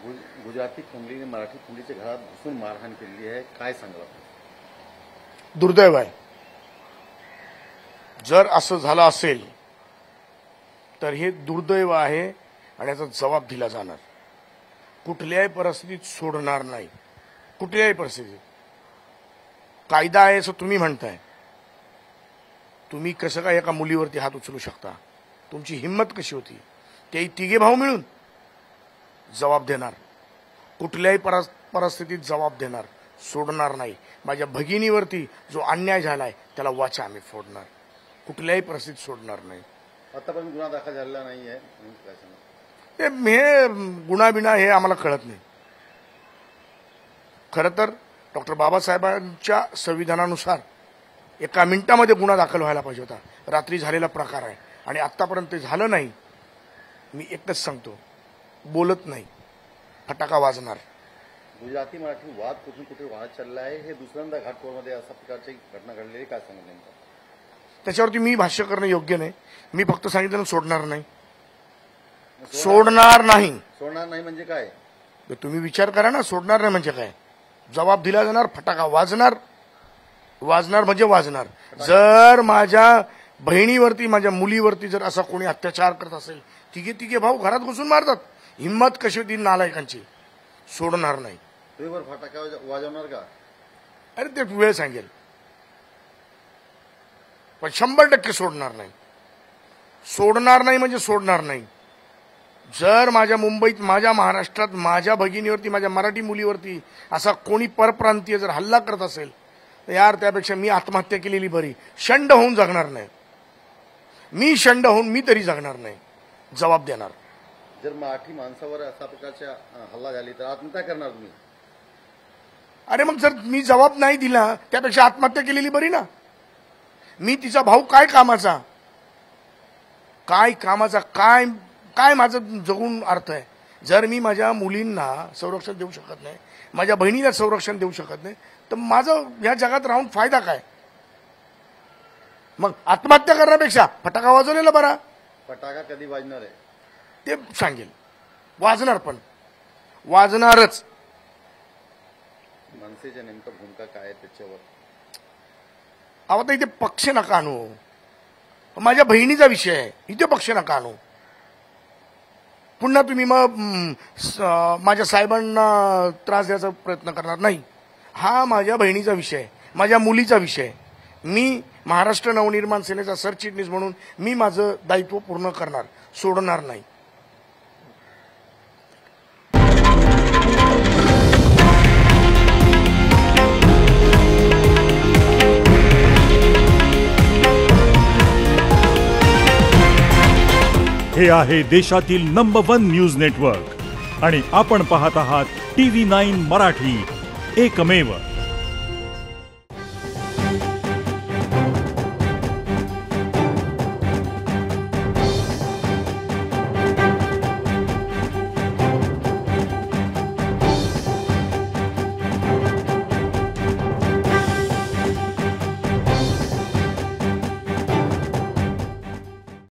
गुजराती फॅमिलीने मराठी फॅमिलीच्या घरात घुसून मारहाण केली आहे, काय सांगाल? दुर्दैव आहे. जर असं झालं असेल तर हे दुर्दैव आहे आणि याचा जबाब दिला जाणार. कुठल्याही परिस्थितीत सोडणार नाही. कुठल्याही परिस्थितीत. कायदा आहे असं तुम्ही म्हणताय. तुम्ही कसं काय एका मुलीवरती हात उचलू शकता? तुमची हिंमत कशी होती? तेही तिघे भाऊ मिळून जबाब देणार. कुठल्याही परिस्थितीत जबाब देणार. सोडणार नाही. माझ्या भगिनीवरती जो अन्याय झालाय त्याला वाचा आम्ही फोडणार. कुठल्याही परिस्थितीत सोडणार नाही. आतापर्यंत गुन्हा दाखल झालेला नाहीये. हे गुन्हा बिना हे आम्हाला कळत नाही. खरं तर डॉक्टर बाबासाहेबांच्या संविधानानुसार एका मिनिटामध्ये गुन्हा दाखल व्हायला पाहिजे होता. रात्री झालेला प्रकार आहे आणि आतापर्यंत ते झालं नाही. मी एकच सांगतो, बोलत नाही, फटाका वाजणार. गुजराती मराठी वाद कुठून कुठे वाहत चालला आहे. हे दुसऱ्यांदा घाटकोळमध्ये अशा प्रकारची घटना घडलेली, काय सांगू नेमकं? त्याच्यावरती मी भाष्य करणं योग्य नाही. मी फक्त सांगितलं सोडणार नाही. सोडणार नाही. सोडणार नाही म्हणजे काय? तुम्ही विचार करा ना. सोडणार नाही म्हणजे काय? जबाब दिला जाणार. फटाका वाजणार. वाजणार म्हणजे वाजणार. जर माझ्या बहिणीवरती, माझ्या मुलीवरती जर असा कोणी अत्याचार करत असेल, तिघे भाऊ घरात घुसून मारतात. हिंमत कशी होती नालायकांची? सोडणार नाही. तुम्ही फटाका वाजवणार का? अरे ते वेळ सांगेल, पण 100% सोडणार नाही. सोडणार नाही म्हणजे सोडणार नाही. जर माझ्या मुंबईत, माझ्या महाराष्ट्रात, माझ्या भगिनीवरती, माझ्या मराठी मुलीवरती असा कोणी परप्रांतीय जर हल्ला करत असेल तर यार त्यापेक्षा मी आत्महत्या केलेली बरी. शंड होऊन जगणार नाही मी. शंड होऊन मी तरी जगणार नाही. जबाब देणार. जर मराठी माणसावर अशा प्रकारच्या हल्ला झाली तर आत्महत्या करणार तुम्ही? अरे मग जर मी जबाब नाही दिला त्यापेक्षा आत्महत्या केलेली बरी ना. मी तिचा भाऊ काय कामाचा? काय माझं जगून अर्थ आहे? जर मी माझ्या मुलींना संरक्षण देऊ शकत नाही, माझ्या बहिणीला संरक्षण देऊ शकत नाही, तर माझं या जगात राहून फायदा काय? मग आत्महत्या करण्यापेक्षा फटाका वाजवलेला बरा. फटाका कधी वाजणार आहे ते सांगेल. वाजणार, पण वाजणारच. मनसेच्या नेमकं भूमिका काय आहे त्याच्यावर? आता इथे पक्ष नका आणू. माझ्या बहिणीचा विषय आहे, इथे पक्ष नका आणू. पुन्हा तुम्ही मग माझ्या साहेबांना त्रास द्यायचा प्रयत्न करणार नाही. हा माझ्या बहिणीचा विषय आहे, माझ्या मुलीचा विषय आहे. मी महाराष्ट्र नवनिर्माण सेनेचा सरचिटणीस म्हणून मी माझं दायित्व पूर्ण करणार. सोडणार नाही. हे आहे देशातील नंबर 1 न्यूज नेटवर्क आणि आपण पाहत आहात TV9 मराठी, एकमेव.